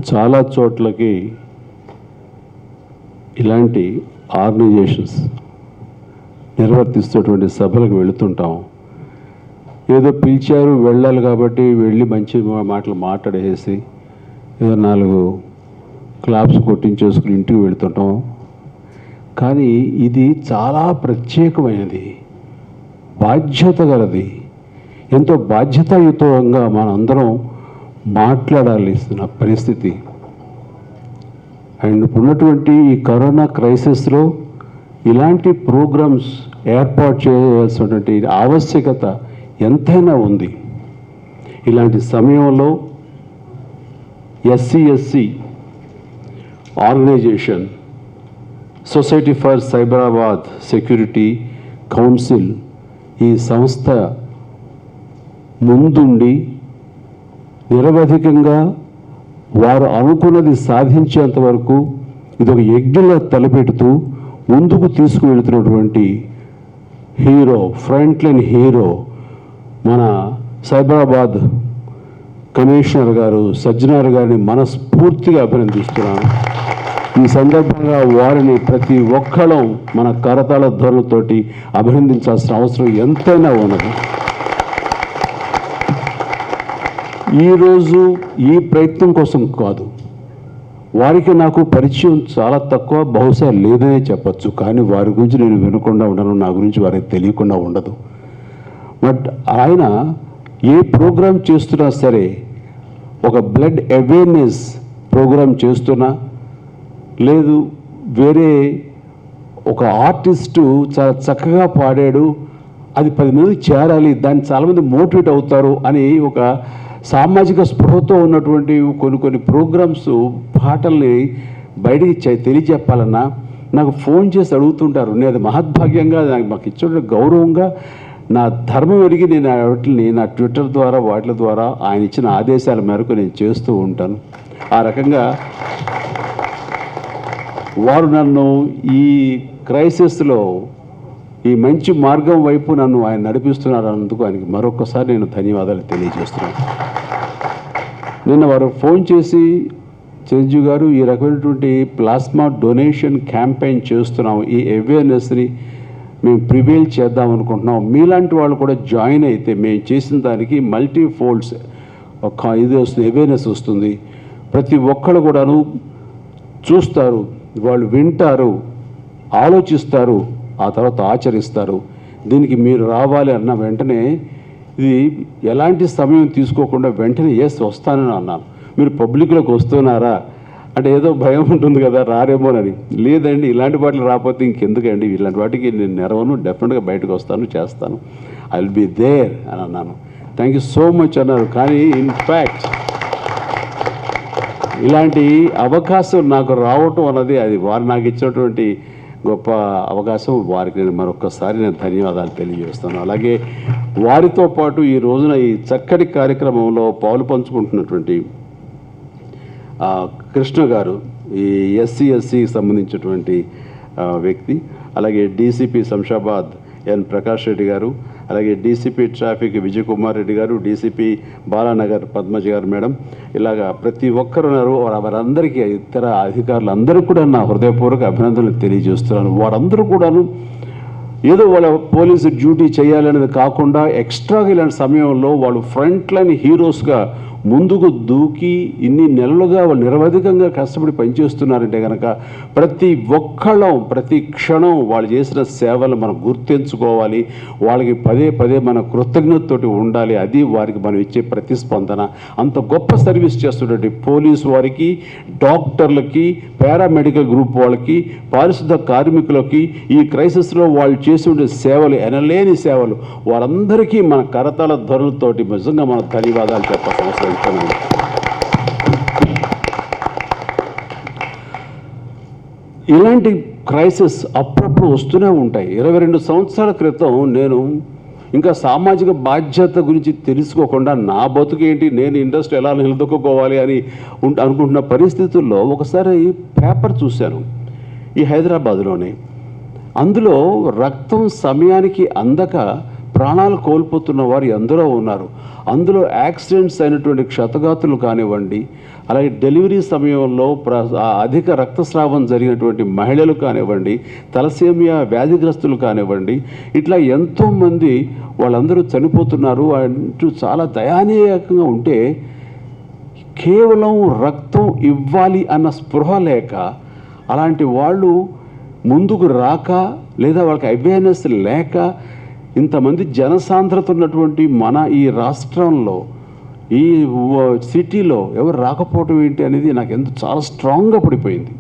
చాలా చోట్లకి ఇలాంటి ఆర్గనైజేషన్స్ నిర్వర్తిస్తున్నటువంటి సభలకు వెళుతుంటాం. ఏదో పిలిచారు వెళ్ళాలి కాబట్టి వెళ్ళి మంచి మాటలు మాట్లాడేసి ఏదో 4 క్లాప్స్ కొట్టించేసుకుని ఇంటికి వెళుతుంటాం. కానీ ఇది చాలా ప్రత్యేకమైనది, బాధ్యత గలది, ఎంతో బాధ్యతాయుతంగా మనందరం మాట్లాడాల్సిన పరిస్థితి. అండ్ ఉన్నటువంటి ఈ కరోనా క్రైసిస్లో ఇలాంటి ప్రోగ్రామ్స్ ఏర్పాటు చేయాల్సినటువంటి ఆవశ్యకత ఎంతైనా ఉంది. ఇలాంటి సమయంలో SC organisation, society for Cyberabad security council, ఈ సంస్థ ముందుండి నిరవధికంగా వారు అనుకున్నది సాధించేంత వరకు ఇదొక యజ్ఞంలో తలపెడుతూ ముందుకు తీసుకువెళుతున్నటువంటి హీరో, ఫ్రంట్ లైన్ హీరో మన సైబరాబాద్ కమిషనర్ గారు సజ్జనార్ గారిని మనస్ఫూర్తిగా అభినందిస్తున్నాను. ఈ సందర్భంగా వారిని ప్రతి ఒక్కళ్ళం మన కరతాళ ధ్వనులతోటి అభినందించాల్సిన అవసరం ఎంతైనా ఉన్నది. ఈరోజు ఈ ప్రయత్నం కోసం కాదు, వారికి నాకు పరిచయం చాలా తక్కువ, బహుశా లేదనే చెప్పచ్చు. కానీ వారి గురించి నేను వినకుండా ఉండను, నా గురించి వారికి తెలియకుండా ఉండదు. బట్ ఆయన ఏ ప్రోగ్రాం చేస్తున్నా సరే, ఒక బ్లడ్ అవేర్నెస్ ప్రోగ్రాం చేస్తున్నా, లేదు వేరే ఒక ఆర్టిస్టు చాలా చక్కగా పాడాడు, అది 10 మందికి చేరాలి, దాన్ని చాలామంది మోటివేట్ అవుతారు అని ఒక సామాజిక స్పృహతో ఉన్నటువంటి కొన్ని ప్రోగ్రామ్స్, పాటల్ని బయటికి తెలియజెప్పాలన్నా నాకు ఫోన్ చేసి అడుగుతుంటారు. నేను అది మహద్భాగ్యంగా, మాకు ఇచ్చిన గౌరవంగా, నా ధర్మం ఎరిగి నేను వాటిని నా ట్విట్టర్ ద్వారా వాటి ద్వారా ఆయన ఇచ్చిన ఆదేశాల మేరకు నేను చేస్తూ ఉంటాను. ఆ రకంగా వారు నన్ను ఈ క్రైసిస్లో ఈ మంచి మార్గం వైపు నన్ను ఆయన నడిపిస్తున్నారు. అందుకు ఆయనకి మరొకసారి నేను ధన్యవాదాలు తెలియజేస్తున్నాను. నిన్న వారు ఫోన్ చేసి, చిరంజీవి గారు ఈ రకమైనటువంటి ప్లాస్మా డొనేషన్ క్యాంపెయిన్ చేస్తున్నాం, ఈ అవేర్నెస్ని మేము ప్రివేల్ చేద్దాం అనుకుంటున్నాం, మీలాంటి వాళ్ళు కూడా జాయిన్ అయితే మేము చేసిన దానికి మల్టీ ఫోల్డ్స్ ఇది వస్తుంది, అవేర్నెస్ వస్తుంది. ప్రతి ఒక్కళ్ళు కూడాను చూస్తారు, వాళ్ళు వింటారు, ఆలోచిస్తారు, ఆ తర్వాత ఆచరిస్తారు. దీనికి మీరు రావాలి అన్న వెంటనే ఇది ఎలాంటి సమయం తీసుకోకుండా వెంటనే వస్తానని అన్నాను. మీరు పబ్లిక్లోకి వస్తున్నారా అంటే ఏదో భయం ఉంటుంది కదా, రారేమోనని. లేదండి, ఇలాంటి వాటికి రాకపోతే ఇంకెందుకండి, ఇలాంటి వాటికి నేను నెరవను, డెఫినెట్గా బయటకు వస్తాను, చేస్తాను, ఐ విల్ బి దేర్ అని అన్నాను. థ్యాంక్ యూ సో మచ్ అన్నారు. కానీ ఇన్ఫ్యాక్ట్ ఇలాంటి అవకాశం నాకు రావటం అన్నది అది వారు నాకు ఇచ్చినటువంటి గొప్ప అవకాశం. వారికి నేను మరొకసారి నేను ధన్యవాదాలు తెలియజేస్తాను. అలాగే వారితో పాటు ఈ రోజున ఈ చక్కటి కార్యక్రమంలో పాలు పంచుకుంటున్నటువంటి కృష్ణ గారు, ఈ SC సంబంధించినటువంటి వ్యక్తి, అలాగే డీసీపీ శంషాబాద్ ఎన్ ప్రకాష్ రెడ్డి గారు, అలాగే డీసీపీ ట్రాఫిక్ విజయ్ కుమార్ రెడ్డి గారు, డీసీపీ బాలానగర్ పద్మజ గారు మేడం, ఇలాగా ప్రతి ఒక్కరున్నారు. వారందరికీ, ఇతర అధికారులందరికీ కూడా నా హృదయపూర్వక అభినందనలు తెలియజేస్తున్నాను. వారందరూ కూడాను ఏదో వాళ్ళ పోలీసు డ్యూటీ చేయాలనేది కాకుండా ఎక్స్ట్రాగా ఇలాంటి సమయంలో వాళ్ళు ఫ్రంట్ లైన్ హీరోస్గా ముందుకు దూకి ఇన్ని నెలలుగా వాళ్ళు నిరవధికంగా కష్టపడి పనిచేస్తున్నారంటే కనుక ప్రతి ఒక్కళ్ళం ప్రతి క్షణం వాళ్ళు చేసిన సేవలు మనం గుర్తించుకోవాలి. వాళ్ళకి పదే మన కృతజ్ఞతతోటి ఉండాలి. అది వారికి మనం ఇచ్చే ప్రతిస్పందన. అంత గొప్ప సర్వీస్ చేస్తున్నటువంటి పోలీసు వారికి, డాక్టర్లకి, పారామెడికల్ గ్రూప్ వాళ్ళకి, పారిశుద్ధ కార్మికులకి, ఈ క్రైసిస్లో వాళ్ళు చేసి ఉండే సేవలు, ఎనలేని సేవలు, వారందరికీ మన కరతాళ ధ్వనులతోటి నిజంగా మన ధన్యవాదాలు చెప్పాల్సిన అవసరం. ఇలాంటి క్రైసిస్ అప్పుడప్పుడు వస్తూనే ఉంటాయి. 22 సంవత్సరాల క్రితం నేను ఇంకా సామాజిక బాధ్యత గురించి తెలుసుకోకుండా నా బతుకేంటి, నేను ఇండస్ట్రీ ఎలా నిలదొక్కుకోవాలి అని అనుకుంటున్న పరిస్థితుల్లో ఒకసారి పేపర్ చూశాను ఈ హైదరాబాద్లోనే. అందులో రక్తం సమయానికి అందక ప్రాణాలు కోల్పోతున్న వారు ఎందరో ఉన్నారు. అందులో యాక్సిడెంట్స్ అయినటువంటి క్షతగాతులు కానివ్వండి, అలాగే డెలివరీ సమయంలో అధిక రక్తస్రావం జరిగినటువంటి మహిళలు కానివ్వండి, తలసేమియా వ్యాధిగ్రస్తులు కానివ్వండి, ఇట్లా ఎంతోమంది వాళ్ళందరూ చనిపోతున్నారు అంటూ చాలా దయానీయంగా ఉంటే కేవలం రక్తం ఇవ్వాలి అన్న స్పృహ లేక అలాంటి వాళ్ళు ముందుకు రాక, లేదా వాళ్ళకి అవేర్నెస్ లేక ఇంతమంది జనసాంద్రత ఉన్నటువంటి మన ఈ రాష్ట్రంలో, ఈ సిటీలో ఎవరు రాకపోవటం ఏంటి అనేది నాకు చాలా స్ట్రాంగ్గా పడిపోయింది.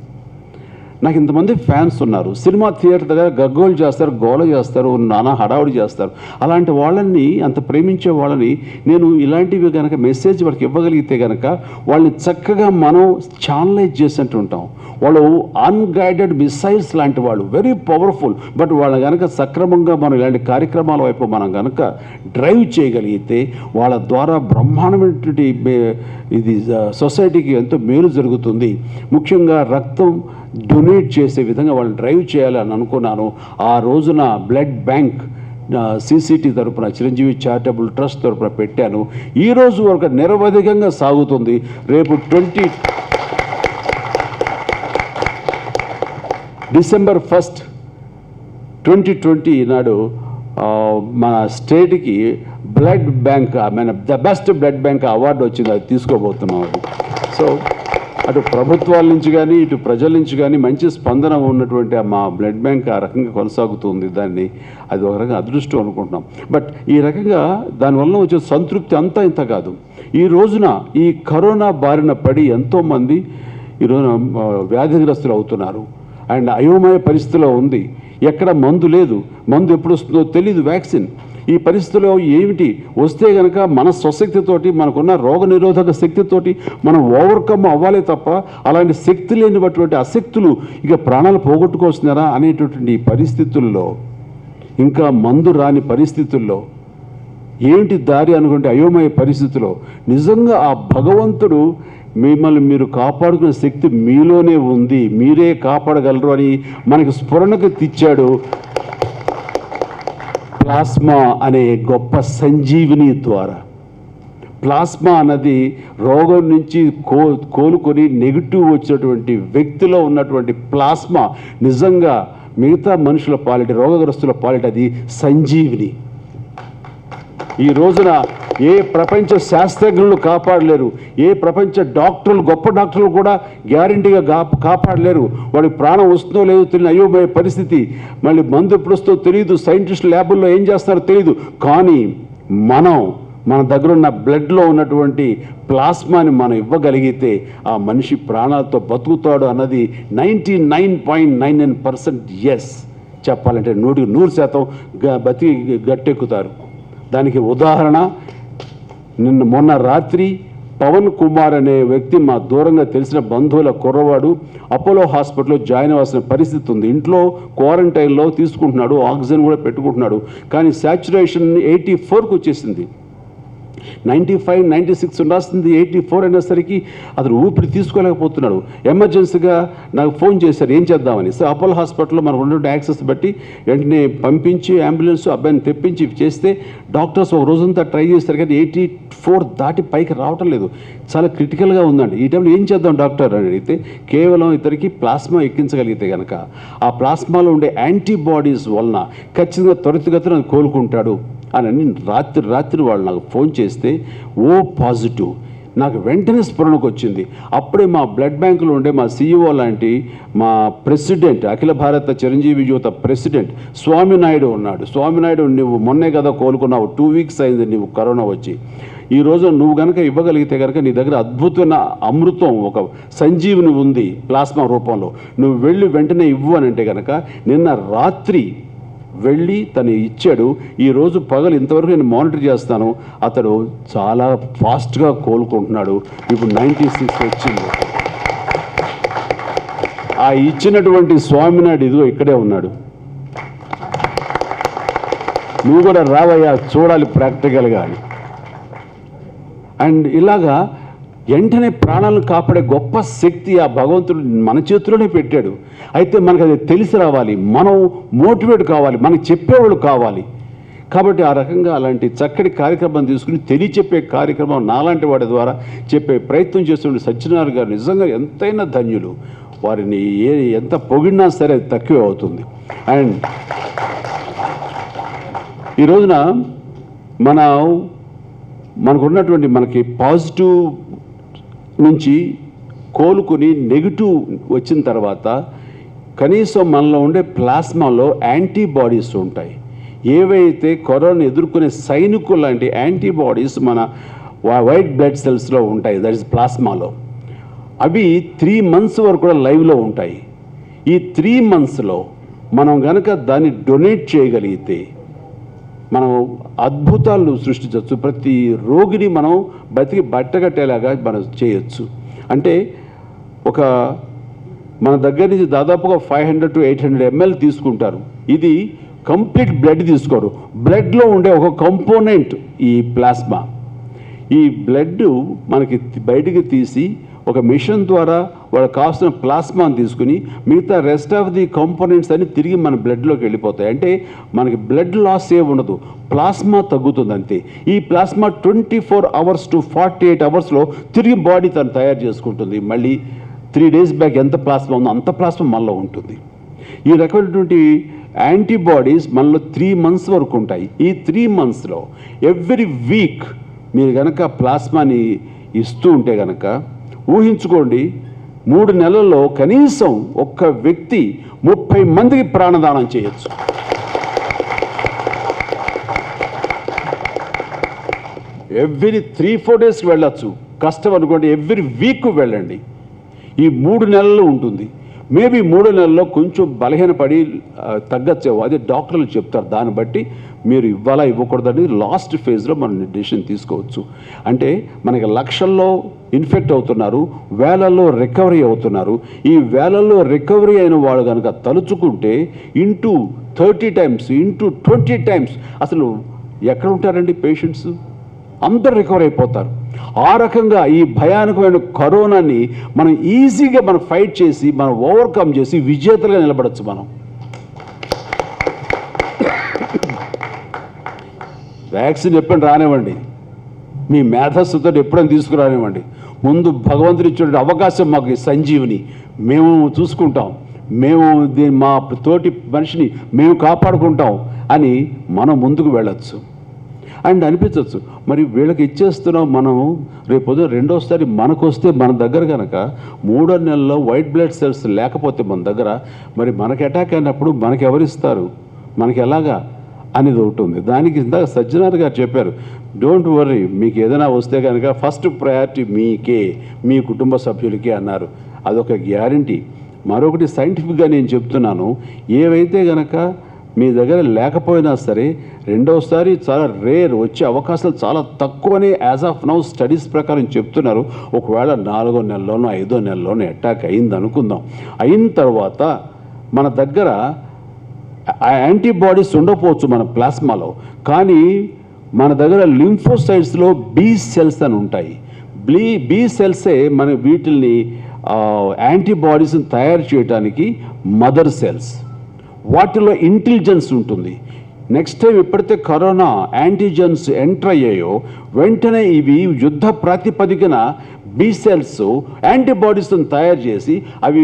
నాకు ఇంతమంది ఫ్యాన్స్ ఉన్నారు. సినిమా థియేటర్ దగ్గర గగ్గోలు చేస్తారు, గోల చేస్తారు, నానా హడావుడి చేస్తారు. అలాంటి వాళ్ళని, అంత ప్రేమించే వాళ్ళని నేను ఇలాంటివి కనుక మెసేజ్ వాళ్ళకి ఇవ్వగలిగితే కనుక వాళ్ళని చక్కగా మనం ఛానలైజ్ చేసినట్టు ఉంటాం. వాళ్ళు అన్గైడెడ్ మిసైల్స్ లాంటి వాళ్ళు, వెరీ పవర్ఫుల్. బట్ వాళ్ళ కనుక సక్రమంగా మనం ఇలాంటి కార్యక్రమాల వైపు మనం కనుక డ్రైవ్ చేయగలిగితే వాళ్ళ ద్వారా బ్రహ్మాండమైనటువంటి ఇది సొసైటీకి ఎంతో మేలు జరుగుతుంది. ముఖ్యంగా రక్తం డొనేట్ చేసే విధంగా వాళ్ళని డ్రైవ్ చేయాలని అనుకున్నాను. ఆ రోజున బ్లడ్ బ్యాంక్ సిసిటి తరపున, చిరంజీవి చారిటబుల్ ట్రస్ట్ తరపున పెట్టాను. ఈరోజు వరకు నిరవధికంగా సాగుతుంది. రేపు డిసెంబర్ 1, 2020 నాడు మన స్టేట్కి blood bank, the best blood bank award వచ్చింది. అది తీసుకోబోతున్నాం. అది సో అటు ప్రభుత్వాల నుంచి కానీ, ఇటు ప్రజల నుంచి కానీ మంచి స్పందన ఉన్నటువంటి మా బ్లడ్ బ్యాంక్ ఆ రకంగా కొనసాగుతుంది. దాన్ని అది ఒక రకంగా అదృష్టం అనుకుంటున్నాం. బట్ ఈ రకంగా దానివల్ల వచ్చే సంతృప్తి అంతా ఇంత కాదు. ఈ రోజున ఈ కరోనా బారిన పడి ఎంతోమంది ఈరోజున వ్యాధిగ్రస్తులు అవుతున్నారు. అండ్ అయోమయ పరిస్థితిలో ఉంది. ఎక్కడ మందు లేదు, మందు ఎప్పుడు వస్తుందో తెలీదు, వ్యాక్సిన్. ఈ పరిస్థితిలో ఏమిటి వస్తే కనుక మన స్వశక్తితోటి, మనకున్న రోగ నిరోధక శక్తితోటి మనం ఓవర్కమ్ అవ్వాలి తప్ప అలాంటి శక్తి లేనిటువంటి అశక్తులు ఇక ప్రాణాలు పోగొట్టుకొస్తున్నారా అనేటటువంటి పరిస్థితుల్లో, ఇంకా మందు రాని పరిస్థితుల్లో ఏంటి దారి అనుకుంటే అయోమయ పరిస్థితిలో నిజంగా ఆ భగవంతుడు మిమ్మల్ని మీరు కాపాడుకునే శక్తి మీలోనే ఉంది, మీరే కాపాడగలరు అని మనకి స్ఫురణకు తెచ్చాడు ప్లాస్మా అనే గొప్ప సంజీవిని ద్వారా. ప్లాస్మా అన్నది రోగం నుంచి కోలుకొని నెగిటివ్ వచ్చినటువంటి వ్యక్తిలో ఉన్నటువంటి ప్లాస్మా నిజంగా మిగతా మనుషుల పాలిట, రోగగ్రస్తుల పాలిట అది సంజీవిని. ఈ రోజున ఏ ప్రపంచ శాస్త్రజ్ఞులు కాపాడలేరు, ఏ ప్రపంచ డాక్టర్లు, గొప్ప డాక్టర్లు కూడా గ్యారంటీగా కాపాడలేరు. వాడికి ప్రాణం వస్తుందో లేదో తెలియని అయోమయ పరిస్థితి. మళ్ళీ మందు ఎప్పుడు వస్తుందో తెలియదు, సైంటిస్ట్ ల్యాబుల్లో ఏం చేస్తారో తెలియదు. కానీ మన దగ్గర ఉన్న బ్లడ్లో ఉన్నటువంటి ప్లాస్మాని మనం ఇవ్వగలిగితే ఆ మనిషి ప్రాణాలతో బతుకుతాడు అన్నది 99.99% ఎస్. చెప్పాలంటే 100% బతికి గట్టెక్కుతారు. దానికి ఉదాహరణ మొన్న రాత్రి పవన్ కుమార్ అనే వ్యక్తి, మా దూరంగా తెలిసిన బంధువుల కుర్రవాడు, అపోలో హాస్పిటల్లో జాయిన్ అవ్వాల్సిన పరిస్థితి ఉంది. ఇంట్లో క్వారంటైన్లో తీసుకుంటున్నాడు, ఆక్సిజన్ కూడా పెట్టుకుంటున్నాడు. కానీ సాచురేషన్ 84కి వచ్చేసింది. 95, 96 ఉండాల్సింది 84 అయినసరికి అతను ఊపిరి తీసుకోలేకపోతున్నాడు. ఎమర్జెన్సీగా నాకు ఫోన్ చేశారు ఏం చేద్దామని. సో అపోలో హాస్పిటల్లో మనకు ఉన్నటువంటి యాక్సెస్ బట్టి వెంటనే పంపించి అంబులెన్స్ అబ్బాయిని తెప్పించి చేస్తే డాక్టర్స్ ఒక రోజంతా ట్రై చేస్తారు కానీ 84 దాటి పైకి రావటం లేదు. చాలా క్రిటికల్గా ఉందండి. ఈ టైంలో ఏం చేద్దాం డాక్టర్ అని అడిగితే కేవలం ఇతనికి ప్లాస్మా ఎక్కించగలిగితే కనుక ఆ ప్లాస్మాలో ఉండే యాంటీబాడీస్ వలన ఖచ్చితంగా త్వరితగతిన కోలుకుంటాడు అని రాత్రి వాళ్ళు నాకు ఫోన్ చేస్తే ఓ పాజిటివ్. నాకు వెంటనే స్ఫురణకు వచ్చింది. అప్పుడే మా బ్లడ్ బ్యాంకులో ఉండే మా CEO లాంటి మా ప్రెసిడెంట్, అఖిల భారత చిరంజీవి యువత ప్రెసిడెంట్ స్వామినాయుడు ఉన్నాడు. స్వామినాయుడు, నువ్వు మొన్నే కదా కోలుకున్నావు, 2 వీక్స్ అయింది నువ్వు కరోనా వచ్చి. ఈరోజు నువ్వు కనుక ఇవ్వగలిగితే కనుక నీ దగ్గర అద్భుతమైన అమృతం, ఒక సంజీవిని ఉంది ప్లాస్మా రూపంలో, నువ్వు వెళ్ళి వెంటనే ఇవ్వు అని అంటే కనుక నిన్న రాత్రి వెళ్ళి తను ఇచ్చాడు. ఈరోజు పగలు ఇంతవరకు నేను మానిటర్ చేస్తాను, అతడు చాలా ఫాస్ట్గా కోలుకుంటున్నాడు. ఇప్పుడు 96 వచ్చింది. ఆ ఇచ్చినటువంటి స్వామినాయుడు ఇదిగో ఇక్కడే ఉన్నాడు. నువ్వు కూడా రావయ్యా, చూడాలి ప్రాక్టికల్గా అని. అండ్ ఇలాగా వెంటనే ప్రాణాలను కాపాడే గొప్ప శక్తి ఆ భగవంతుడు మన చేతిలోనే పెట్టాడు. అయితే మనకు అది తెలిసి రావాలి, మనం మోటివేట్ కావాలి, మనకు చెప్పేవాళ్ళు కావాలి. కాబట్టి ఆ రకంగా అలాంటి చక్కటి కార్యక్రమం తీసుకుని తెలియచెప్పే కార్యక్రమం నాలాంటి వాడి ద్వారా చెప్పే ప్రయత్నం చేస్తున్న సత్యనారాయణ గారు నిజంగా ఎంతైనా ధన్యులు. వారిని ఎంత పొగిడినా సరే అది తక్కువే అవుతుంది. అండ్ ఈ రోజున మనకున్నటువంటి మనకి పాజిటివ్ నుంచి కోలుకుని నెగిటివ్ వచ్చిన తర్వాత కనీసం మనలో ఉండే ప్లాస్మాలో యాంటీబాడీస్ ఉంటాయి. ఏవైతే కరోనా ఎదుర్కొనే సైనికులు లాంటి యాంటీబాడీస్ మన వైట్ బ్లడ్ సెల్స్లో ఉంటాయి, దట్ ఇస్ ప్లాస్మాలో. అవి 3 months వరకు కూడా లైవ్లో ఉంటాయి. ఈ 3 monthsలో మనం కనుక దాన్ని డొనేట్ చేయగలిగితే మనం అద్భుతాలు సృష్టించవచ్చు. ప్రతి రోగిని మనం బతికి బట్టగట్టేలాగా మనం చేయొచ్చు. అంటే మన దగ్గర నుంచి దాదాపుగా 500 to 800 ml తీసుకుంటారు. ఇది కంప్లీట్ బ్లడ్ తీసుకోరు. బ్లడ్లో ఉండే ఒక కాంపోనెంట్ ఈ ప్లాస్మా. ఈ బ్లడ్ మనకి బయటికి తీసి ఒక మిషన్ ద్వారా వాళ్ళకి కావాల్సిన ప్లాస్మాని తీసుకుని మిగతా రెస్ట్ ఆఫ్ ది కాంపోనెంట్స్ అన్ని తిరిగి మన బ్లడ్లోకి వెళ్ళిపోతాయి. అంటే మనకి బ్లడ్ లాస్ ఏ ఉండదు, ప్లాస్మా తగ్గుతుంది అంతే. ఈ ప్లాస్మా 24 hours to 48 hoursలో తిరిగి బాడీ తను తయారు చేసుకుంటుంది. మళ్ళీ 3 days బ్యాక్ ఎంత ప్లాస్మా ఉందో అంత ప్లాస్మా మనలో ఉంటుంది. ఈ రకమైనటువంటి యాంటీబాడీస్ మనలో 3 months వరకు ఉంటాయి. ఈ 3 monthsలో ఎవ్రీ వీక్ మీరు కనుక ప్లాస్మాని ఇస్తూ ఉంటే కనుక ఊహించుకోండి, 3 నెలల్లో కనీసం ఒక్క వ్యక్తి 30 మందికి ప్రాణదానం చేయొచ్చు. ఎవ్రీ 3-4 daysకి వెళ్ళచ్చు. కష్టం అనుకోండి, ఎవ్రీ వీక్ వెళ్ళండి. ఈ 3 నెలలు ఉంటుంది. మేబీ 3 నెలల్లో కొంచెం బలహీనపడి తగ్గచ్చేవో, అదే డాక్టర్లు చెప్తారు. దాన్ని బట్టి మీరు ఇవ్వాలా ఇవ్వకూడదని లాస్ట్ ఫేజ్లో మనం డెసిషన్ తీసుకోవచ్చు. అంటే మనకి లక్షల్లో ఇన్ఫెక్ట్ అవుతున్నారు, వేలల్లో రికవరీ అవుతున్నారు. ఈ వేలల్లో రికవరీ అయిన వాళ్ళు కనుక తలుచుకుంటే ఇంటూ 30 times, ఇంటూ 20 times అసలు ఎక్కడ ఉంటారండి పేషెంట్స్? అందరూ రికవర్ అయిపోతారు. ఆ రకంగా ఈ భయానకమైన కరోనాని మనం ఈజీగా మనం ఫైట్ చేసి మనం ఓవర్కమ్ చేసి విజేతలుగా నిలబడచ్చు. మనం వ్యాక్సిన్ ఎప్పుడైనా రానివ్వండి, మీ మేధస్సుతో ఎప్పుడైనా తీసుకురానివ్వండి. ముందు భగవంతుడు ఇచ్చే అవకాశం మాకు సంజీవిని, మేము చూసుకుంటాం, మేము మా తోటి మనిషిని మేము కాపాడుకుంటాం అని మనం ముందుకు వెళ్ళచ్చు. అండ్ అనిపించవచ్చు, మరి వీళ్ళకి ఇచ్చేస్తున్నాం మనం, రేపు రెండోసారి మనకు వస్తే మన దగ్గర కనుక 3 నెలల్లో వైట్ బ్లడ్ సెల్స్ లేకపోతే మన దగ్గర, మరి మనకి అటాక్ అయినప్పుడు మనకి ఎవరిస్తారు, మనకి ఎలాగా అనేది ఉంటుంది. దానికి ఇందాక సజ్జనార్ గారు చెప్పారు, డోంట్ వర్రీ, మీకు ఏదైనా వస్తే కనుక ఫస్ట్ ప్రయారిటీ మీకే, మీ కుటుంబ సభ్యులకే అన్నారు. అదొక గ్యారంటీ. మరొకటి సైంటిఫిక్గా నేను చెప్తున్నాను, ఏవైతే కనుక మీ దగ్గర లేకపోయినా సరే రెండోసారి చాలా రేర్, వచ్చే అవకాశాలు చాలా తక్కువని యాజ్ ఆఫ్ నౌ స్టడీస్ ప్రకారం చెప్తున్నారు. ఒకవేళ 4వ నెలలోనో 5వ నెలలోనో అటాక్ అయింది అనుకుందాం. అయిన తర్వాత మన దగ్గర యాంటీబాడీస్ ఉండకపోవచ్చు మన ప్లాస్మాలో, కానీ మన దగ్గర లింఫోసైట్స్లో బి సెల్స్ అని ఉంటాయి. బి సెల్సే మన వీటిల్ని యాంటీబాడీస్ని తయారు చేయడానికి మదర్ సెల్స్. వాటిలో ఇంటెలిజెన్స్ ఉంటుంది. నెక్స్ట్ టైం ఎప్పుడైతే కరోనా యాంటీజెన్స్ ఎంటర్ అయ్యాయో వెంటనే ఇవి యుద్ధ ప్రాతిపదికన బి సెల్స్ యాంటీబాడీస్ని తయారు చేసి అవి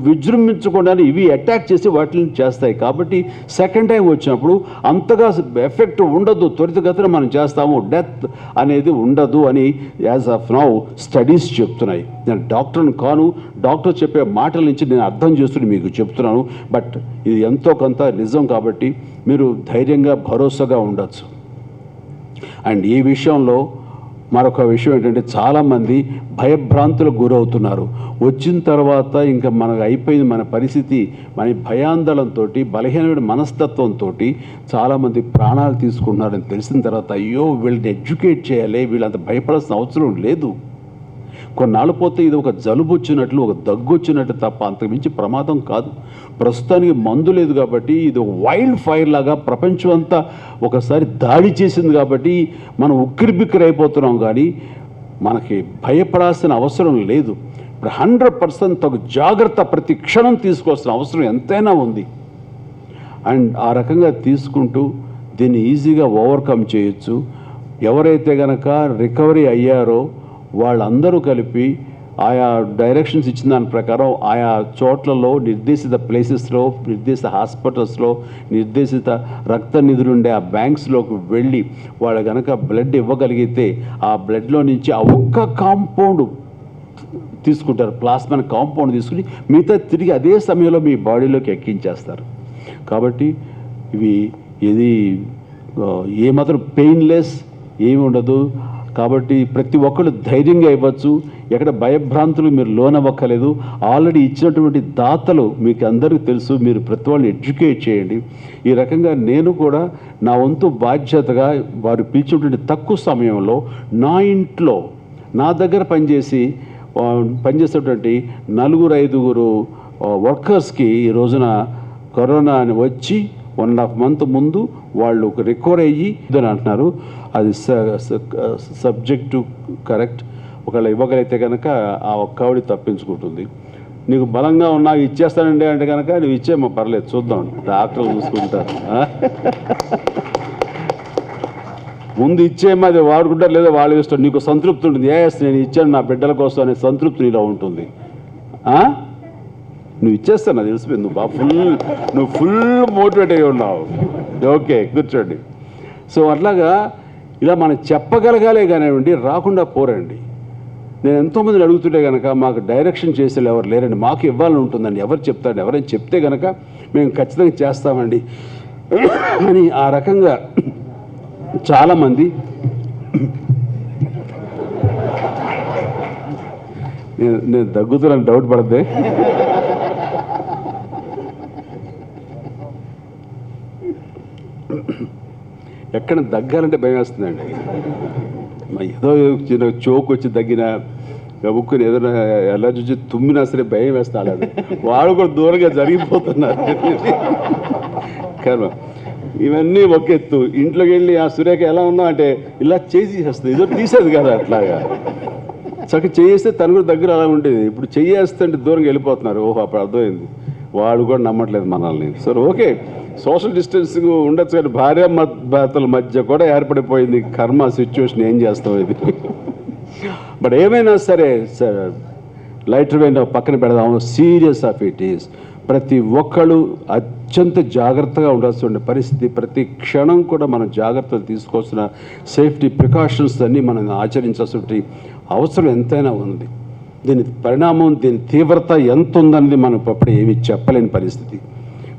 విజృంభించకుండా ఇవి అటాక్ చేసి వాటిని చేస్తాయి. కాబట్టి సెకండ్ టైం వచ్చినప్పుడు అంతగా ఎఫెక్ట్ ఉండదు, త్వరితగతిన మనం చేస్తాము, డెత్ అనేది ఉండదు అని యాజ్ ఆఫ్ నౌ స్టడీస్ చెప్తున్నాయి. నేను డాక్టర్ని కాను, డాక్టర్ చెప్పే మాటల నుంచి నేను అర్థం చేస్తుని మీకు చెప్తున్నాను. బట్ ఇది ఎంతో కొంత నిజం కాబట్టి మీరు ధైర్యంగా భరోసాగా ఉండొచ్చు. అండ్ ఈ విషయంలో మరొక విషయం ఏంటంటే, చాలామంది భయభ్రాంతులకు గురవుతున్నారు. వచ్చిన తర్వాత ఇంకా మనకు అయిపోయింది మన పరిస్థితి, మన భయాందోళనతో బలహీనమైన మనస్తత్వంతో చాలామంది ప్రాణాలు తీసుకుంటున్నారని తెలిసిన తర్వాత అయ్యో వీళ్ళని ఎడ్యుకేట్ చేయాలి, వీళ్ళంత భయపడాల్సిన అవసరం లేదు. కొన్నాళ్ళు పోతే ఇది ఒక జలుబు వచ్చినట్లు, ఒక దగ్గు వచ్చినట్టు తప్ప అంతకుమించి ప్రమాదం కాదు. ప్రస్తుతానికి మందు లేదు కాబట్టి ఇది ఒక వైల్డ్ ఫైర్ లాగా ప్రపంచం అంతా ఒకసారి దాడి చేసింది కాబట్టి మనం ఉక్కిరిబిక్కిరి అయిపోతున్నాం. కానీ మనకి భయపడాల్సిన అవసరం లేదు. ఇప్పుడు 100% తగు జాగ్రత్త ప్రతి క్షణం తీసుకోవాల్సిన అవసరం ఎంతైనా ఉంది. అండ్ ఆ రకంగా తీసుకుంటూ దీన్ని ఈజీగా ఓవర్కమ్ చేయొచ్చు. ఎవరైతే కనుక రికవరీ అయ్యారో వాళ్ళందరూ కలిపి ఆయా డైరెక్షన్స్ ఇచ్చిన దాని ప్రకారం ఆయా చోట్లలో నిర్దేశిత ప్లేసెస్లో, నిర్దేశిత హాస్పిటల్స్లో, నిర్దేశిత రక్త నిధులుండే ఆ బ్యాంక్స్లోకి వెళ్ళి వాళ్ళు కనుక బ్లడ్ ఇవ్వగలిగితే ఆ బ్లడ్లో నుంచి ఆ ఒక్క కాంపౌండ్ తీసుకుంటారు, ప్లాస్మా కాంపౌండ్ తీసుకుని మిగతా తిరిగి అదే సమయంలో మీ బాడీలోకి ఎక్కించేస్తారు. కాబట్టి ఇవి ఏమాత్రం పెయిన్లెస్ ఏమి ఉండదు. కాబట్టి ప్రతి ఒక్కరు ధైర్యంగా ఇవ్వచ్చు, ఎక్కడ భయభ్రాంతులు మీరు లోనవ్వక్కలేదు. ఆల్రెడీ ఇచ్చినటువంటి దాతలు మీకు అందరికీ తెలుసు, మీరు ప్రతి వాళ్ళని ఎడ్యుకేట్ చేయండి. ఈ రకంగా నేను కూడా నా వంతు బాధ్యతగా వారు పిలిచినటువంటి తక్కువ సమయంలో నా ఇంట్లో నా దగ్గర పనిచేసేటువంటి 4-5 వర్కర్స్కి ఈ రోజున కరోనా అని వచ్చి 1.5 month ముందు వాళ్ళు రికవర్ అయ్యి అని అంటున్నారు. అది సబ్జెక్ట్ టు కరెక్ట్. ఒకవేళ ఇవ్వగలిగితే కనుక ఆ ఒక్కవిడి తప్పించుకుంటుంది. నీకు బలంగా ఉన్నా ఇచ్చేస్తానండి అంటే కనుక నువ్వు ఇచ్చేమో పర్లేదు, చూద్దాం, డాక్టర్లు చూసుకుంటారు. ముందు ఇచ్చేమో అది వాడుకుంటారు, లేదా వాళ్ళు ఇష్టం. నీకు సంతృప్తి ఉంటుంది, నేను ఇచ్చాను నా బిడ్డల కోసం అనే సంతృప్తి నీలో ఉంటుంది. నువ్వు ఇచ్చేస్తాను, నాకు తెలిసిపోయింది. నువ్వు ఫుల్ మోటివేట్ అయ్యి ఉన్నావు. ఓకే, కూర్చోండి. సో అట్లాగా ఇలా మనం చెప్పగలగాలే కానివ్వండి, రాకుండా పోరండి. నేను ఎంతోమందిని అడుగుతుంటే కనుక మాకు డైరెక్షన్ చేసేది ఎవరు లేరండి, మాకు ఇవ్వాలని ఉంటుందండి, ఎవరు చెప్తాడు, ఎవరైనా చెప్తే కనుక మేము ఖచ్చితంగా చేస్తామండి అని ఆ రకంగా చాలామంది నేను దగ్గుతున్నాను డౌట్ పడితే ఎక్కడ దగ్గాలంటే భయం వేస్తుందండి. ఏదో చిన్న చోకు వచ్చి దగ్గిన గబుక్కుని ఏదైనా ఎలర్జీ వచ్చి తుమ్మినా సరే భయం వేస్తాడు. వాడు కూడా దూరంగా జరిగిపోతున్నారు. కర్మ ఇవన్నీ ఒక ఎత్తు. ఇంట్లోకి వెళ్ళి ఆ సురేఖ ఎలా ఉన్నా అంటే ఇలా చేసేస్తుంది, ఏదో తీసేది కదా, అట్లాగా చక్కగా చేస్తే తను కూడా దగ్గర అలా ఉండేది. ఇప్పుడు చేస్తే అంటే దూరంగా వెళ్ళిపోతున్నారు. ఓహో, అప్పుడు అర్థమైంది. వాడు కూడా నమ్మట్లేదు మనల్ని. సరే, ఓకే, సోషల్ డిస్టెన్సింగ్ ఉండొచ్చు, కానీ భార్యాభర్తల మధ్య కూడా ఏర్పడిపోయింది కర్మ సిచ్యువేషన్. ఏం చేస్తాం ఇది. బట్ ఏమైనా సరే లైటర్ వెయిన్ పక్కన పెడదాము. Serious of it is. ప్రతి ఒక్కళ్ళు అత్యంత జాగ్రత్తగా ఉండాల్సిన పరిస్థితి. ప్రతి క్షణం కూడా మనం జాగ్రత్తలు తీసుకోవాల్సిన సేఫ్టీ ప్రికాషన్స్ అన్నీ మనం ఆచరించాల్సిన అవసరం ఎంతైనా ఉంది. దీని పరిణామం, దీని తీవ్రత ఎంత ఉందన్నది మనం అప్పుడు ఏమీ చెప్పలేని పరిస్థితి.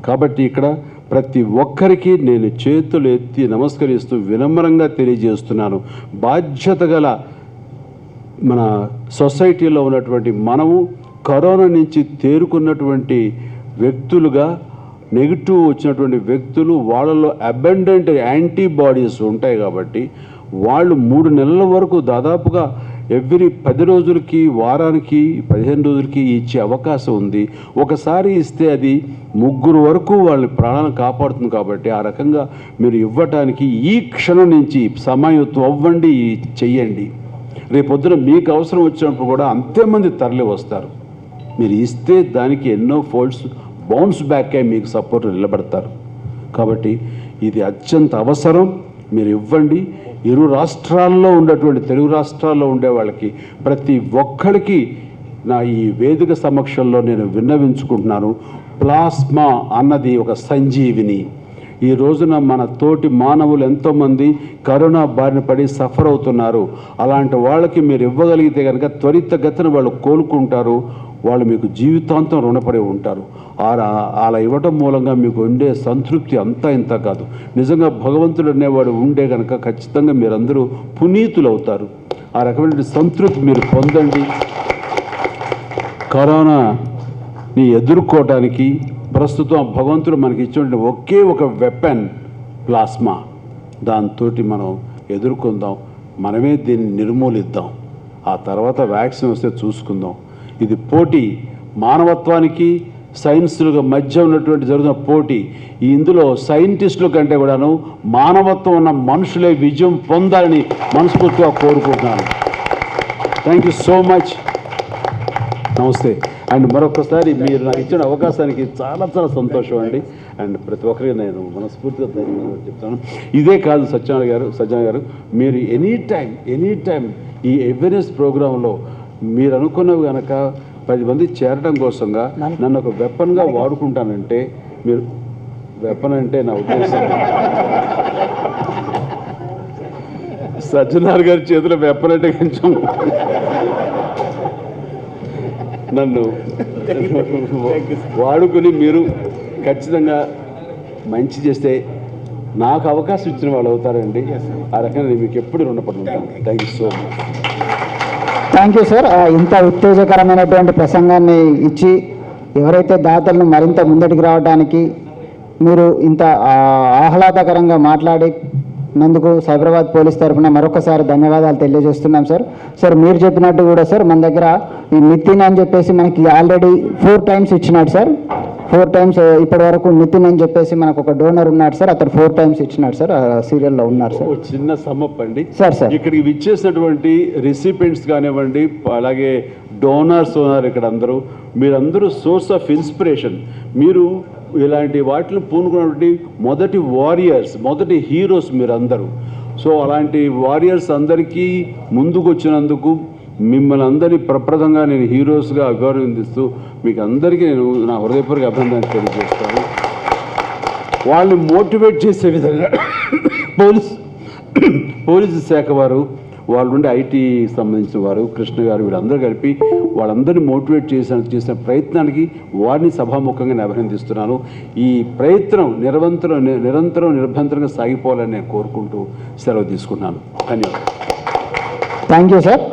కాబట్టి ఇక్కడ ప్రతి ఒక్కరికి నేను చేతులు ఎత్తి నమస్కరిస్తూ వినమ్రంగా తెలియజేస్తున్నాను. బాధ్యత గల మన సొసైటీలో ఉన్నటువంటి మనము కరోనా నుంచి తేరుకున్నటువంటి వ్యక్తులుగా, నెగిటివ్ వచ్చినటువంటి వ్యక్తులు, వాళ్ళలో అబండెంట్ యాంటీబాడీస్ ఉంటాయి. కాబట్టి వాళ్ళు 3 నెలల వరకు దాదాపుగా ఎవ్రీ 10 రోజులకి, వారానికి, 15 రోజులకి ఇచ్చే అవకాశం ఉంది. ఒకసారి ఇస్తే అది 3 వరకు వాళ్ళ ప్రాణాలను కాపాడుతుంది. కాబట్టి ఆ రకంగా మీరు ఇవ్వటానికి ఈ క్షణం నుంచి సమాయత్వం అవ్వండి, చెయ్యండి. రేపొద్దున మీకు అవసరం వచ్చినప్పుడు కూడా అంతేమంది తరలి వస్తారు. మీరు ఇస్తే దానికి ఎన్నో ఫోల్డ్స్ బౌన్స్ బ్యాక్ అయి మీకు సపోర్ట్ నిలబడతారు. కాబట్టి ఇది అత్యంత అవసరం. మీరు ఇవ్వండి. ఇరు రాష్ట్రాల్లో ఉన్నటువంటి, తెలుగు రాష్ట్రాల్లో ఉండే వాళ్ళకి ప్రతి ఒక్కరికి నా ఈ వేదిక సమక్షంలో నేను విన్నవించుకుంటున్నాను. ప్లాస్మా అన్నది ఒక సంజీవిని. ఈ రోజున మన తోటి మానవులు ఎంతోమంది కరోనా బారిన పడి సఫర్ అవుతున్నారు. అలాంటి వాళ్ళకి మీరు ఇవ్వగలిగితే కనుక త్వరితగతిన వాళ్ళు కోలుకుంటారు. వాళ్ళు మీకు జీవితాంతం రుణపడి ఉంటారు. అలా ఇవ్వటం మూలంగా మీకు ఉండే సంతృప్తి అంతా ఇంత కాదు. నిజంగా భగవంతుడు అనేవాడు ఉండే కనుక ఖచ్చితంగా మీరందరూ పునీతులు అవుతారు. ఆ రకమైన సంతృప్తి మీరు పొందండి. కరోనాని ఎదుర్కోవటానికి ప్రస్తుతం భగవంతుడు మనకి ఇచ్చిన ఒకే ఒక వెపన్ ప్లాస్మా. దాంతో మనం ఎదుర్కొందాం. మనమే దీన్ని నిర్మూలిద్దాం. ఆ తర్వాత వ్యాక్సిన్ వస్తే చూసుకుందాం. ఇది పోటీ, మానవత్వానికి సైన్స్ల మధ్య ఉన్నటువంటి జరుగుతున్న పోటీ. ఇందులో సైంటిస్టుల కంటే కూడాను మానవత్వం ఉన్న మనుషులే విజయం పొందాలని మనస్ఫూర్తిగా కోరుకుంటున్నాను. Thank you so much. నమస్తే. అండ్ మరొకసారి మీరు నాకు ఇచ్చిన అవకాశానికి చాలా చాలా సంతోషం అండి. అండ్ ప్రతి ఒక్కరికి నేను మనస్ఫూర్తిగా ధన్యవాదాలు చెప్తాను. ఇదే కాదు సజ్జన గారు మీరు ఎనీ టైం ఈ అవేర్నెస్ ప్రోగ్రాంలో మీరు అనుకున్నవి కనుక 10 మంది చేరడం కోసంగా నన్ను ఒక వెపన్గా వాడుకుంటానంటే, మీరు వెపన్ అంటే నా ఉద్దేశం సజ్జనార్ గారి చేతిలో వెపన్ అంటే కొంచెం నన్ను వాడుకుని మీరు ఖచ్చితంగా మంచి చేస్తే నాకు అవకాశం ఇచ్చిన వాళ్ళు అవుతారండి. ఆ రకంగా నేను మీకు ఎప్పుడు రుణపడి ఉంటాను. Thank you so much. Thank you sir. ఇంత ఉత్తేజకరమైనటువంటి ప్రసంగాన్ని ఇచ్చి ఎవరైతే దాతలను మరింత ముందటికి రావడానికి మీరు ఇంత ఆహ్లాదకరంగా మాట్లాడినందుకు సైబరాబాద్ పోలీస్ తరఫున మరొకసారి ధన్యవాదాలు తెలియజేస్తున్నాం సార్. సార్ మీరు చెప్పినట్టు కూడా సార్ మన దగ్గర ఈ నితిన్ అని చెప్పేసి మనకి ఆల్రెడీ 4 times ఇచ్చినాడు సార్. 4 times ఇప్పటి వరకు నితిన్ అని చెప్పేసి మనకు ఒక డోనర్ ఉన్నాడు సార్, అతను 4 times ఇచ్చినాడు సార్, సీరియల్లో ఉన్నారు సార్. చిన్న సమ్మప్ అండి సార్. ఇక్కడికి విచ్చేసినటువంటి రిసిపియెంట్స్ కానివ్వండి, అలాగే డోనర్స్ ఉన్నారు ఇక్కడ అందరూ, మీరందరూ సోర్స్ ఆఫ్ ఇన్స్పిరేషన్. మీరు ఇలాంటి వాటిని పూనుకున్నటువంటి మొదటి వారియర్స్, మొదటి హీరోస్ మీరందరూ. సో అలాంటి వారియర్స్ అందరికీ ముందుకు వచ్చినందుకు మిమ్మల్ని అందరినీ ప్రప్రదంగా నేను హీరోస్గా అభివర్ణిస్తూ మీకు అందరికీ నేను నా హృదయపూర్వక అభినందనలు తెలియజేస్తాను. వాళ్ళని మోటివేట్ చేసే విధంగా పోలీసు శాఖ వారు, వాళ్ళ నుండి ఐటీ సంబంధించిన వారు, కృష్ణ గారు, వీళ్ళందరూ కలిపి వాళ్ళందరినీ మోటివేట్ చేసిన ప్రయత్నానికి వారిని సభాముఖంగా నేను అభినందిస్తున్నాను. ఈ ప్రయత్నం నిరంతరం నిర్భంతరంగా సాగిపోవాలని నేను కోరుకుంటూ సెలవు తీసుకున్నాను. ధన్యవాదాలు. Thank you sir.